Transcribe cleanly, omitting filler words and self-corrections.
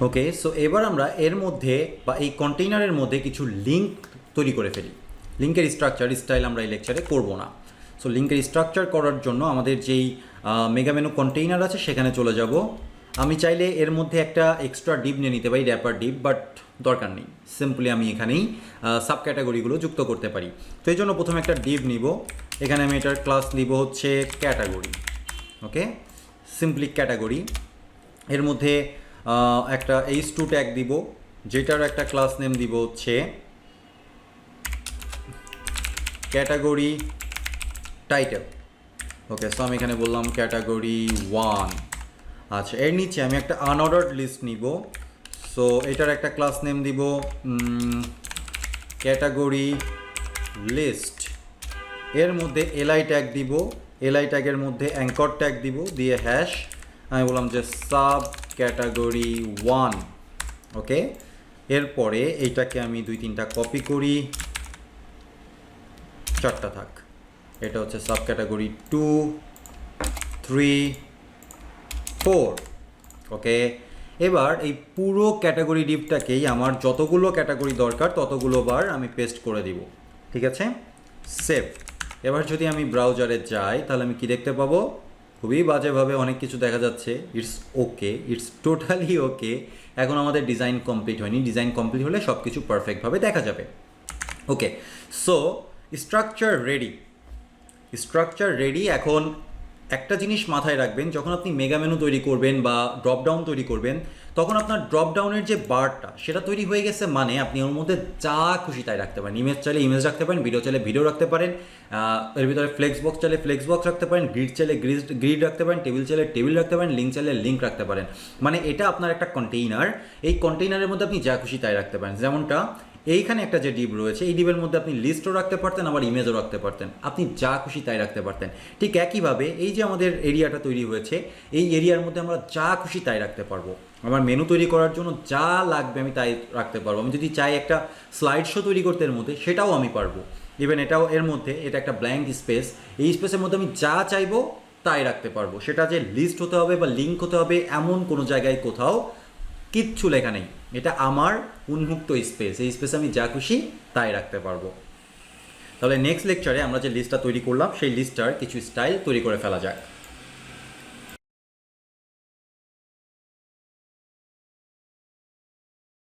ওকে, so এবার আমরা এর মধ্যে বা এই কন্টেইনারের মধ্যে কিছু লিঙ্ক তৈরি করে ফেলি। লিঙ্কের স্ট্রাকচার স্টাইল আমরা এই লেকচারে করব না। সো লিঙ্কের স্ট্রাকচার করার জন্য আমাদের যেই মেগা মেনু কন্টেইনার আছে সেখানে চলে যাব। আমি চাইলে এর মধ্যে একটা এক্সট্রা ডিপ নিয়ে নিতে পারি, র্যাপার ডিপ, বাট দরকার নেই। সিম্পলি আমি এখানেই সাব ক্যাটাগরিগুলো যুক্ত করতে পারি। তো এই জন্য প্রথমে একটা ডিপ নিব। এখানে আমি এটার ক্লাস নিব হচ্ছে ক্যাটাগরি। ওকে, সিম্পলি ক্যাটাগরি। এর মধ্যে একটা h2 ট্যাগ দিব, যেটার একটা ক্লাস নেম দিব হচ্ছে ক্যাটাগরি টাইটেল। ওকে, সো আমি এখানে বললাম ক্যাটাগরি 1। আচ্ছা, এর নিচে আমি একটা আনঅর্ডার্ড লিস্ট নিব। সো এটার একটা ক্লাস নেম দিব ক্যাটাগরি লিস্ট। এর মধ্যে এলআই ট্যাগ দিব, এলআই ট্যাগের মধ্যে অ্যাঙ্কর ট্যাগ দিব, দিয়ে হ্যাশ আমি বললাম যে সাব ক্যাটাগরি 1। ওকে, এরপরে এইটাকে আমি 2-3টা কপি করি, 4টা থাক। এটা হচ্ছে সাব ক্যাটাগরি 2, 3, 4। ওকে, এবার এই পুরো ক্যাটাগরি ডিপটাকেই আমার যতগুলো ক্যাটাগরি দরকার ততগুলো বার আমি পেস্ট করে দিব। ঠিক আছে, সেভ। এবার যদি আমি ব্রাউজারে যাই তাহলে আমি কি দেখতে পাবো? খুবই বাজেভাবে অনেক কিছু দেখা যাচ্ছে। It's okay, it's totally okay. এখন আমাদের ডিজাইন কমপ্লিট হয়নি। ডিজাইন কমপ্লিট হলে সব কিছু পারফেক্টভাবে দেখা যাবে। Okay, so structure ready. Structure ready. এখন একটা জিনিস মাথায় রাখবেন, যখন আপনি মেগা মেনু তৈরি করবেন বা ড্রপ ডাউন তৈরি করবেন, তখন আপনার ড্রপ ডাউনের যে বারটা সেটা তৈরি হয়ে গেছে, মানে আপনি ওর মধ্যে যা খুশি তাই রাখতে পারেন। ইমেজ চাইলে ইমেজ রাখতে পারেন, ভিডিও চাইলে ভিডিও রাখতে পারেন, এর ভিতরে ফ্লেক্স বক্স চাইলে ফ্লেক্স বক্স রাখতে পারেন, গ্রিড চাইলে গ্রিড রাখতে পারেন, টেবিল চাইলে টেবিল রাখতে পারেন, লিঙ্ক চাইলে লিঙ্ক রাখতে পারেন। মানে এটা আপনার একটা কন্টেইনার। এই কন্টেইনারের মধ্যে আপনি যা খুশি তাই রাখতে পারেন। যেমনটা এইখানে একটা যে ডিপ রয়েছে, এই ডিপের মধ্যে আপনি লিস্টও রাখতে পারতেন, আবার ইমেজও রাখতে পারতেন। আপনি যা খুশি তাই রাখতে পারতেন। ঠিক একইভাবে এই যে আমাদের এরিয়াটা তৈরি হয়েছে, এই এরিয়ার মধ্যে আমরা যা খুশি তাই রাখতে পারবো। আমার মেনু তৈরি করার জন্য যা লাগবে আমি তাই রাখতে পারবো। আমি যদি চাই একটা স্লাইড শো তৈরি করতে এর মধ্যে, সেটাও আমি পারবো। ইভেন এটাও এর মধ্যে, এটা একটা ব্ল্যাঙ্ক স্পেস, এই স্পেসের মধ্যে আমি যা চাইবো তাই রাখতে পারবো। সেটা যে লিস্ট হতে হবে বা লিঙ্ক হতে হবে এমন কোনো জায়গায় কোথাও কিচ্ছু লেখা নেই। এটা আমার উন্মুক্ত স্পেস, এই স্পেসে আমি যা খুশি তাই রাখতে পারবো। তাহলে নেক্সট লেকচারে আমরা যে লিস্টটা তৈরি করলাম সেই লিস্টটার কিছু স্টাইল তৈরি করে ফেলা যাক।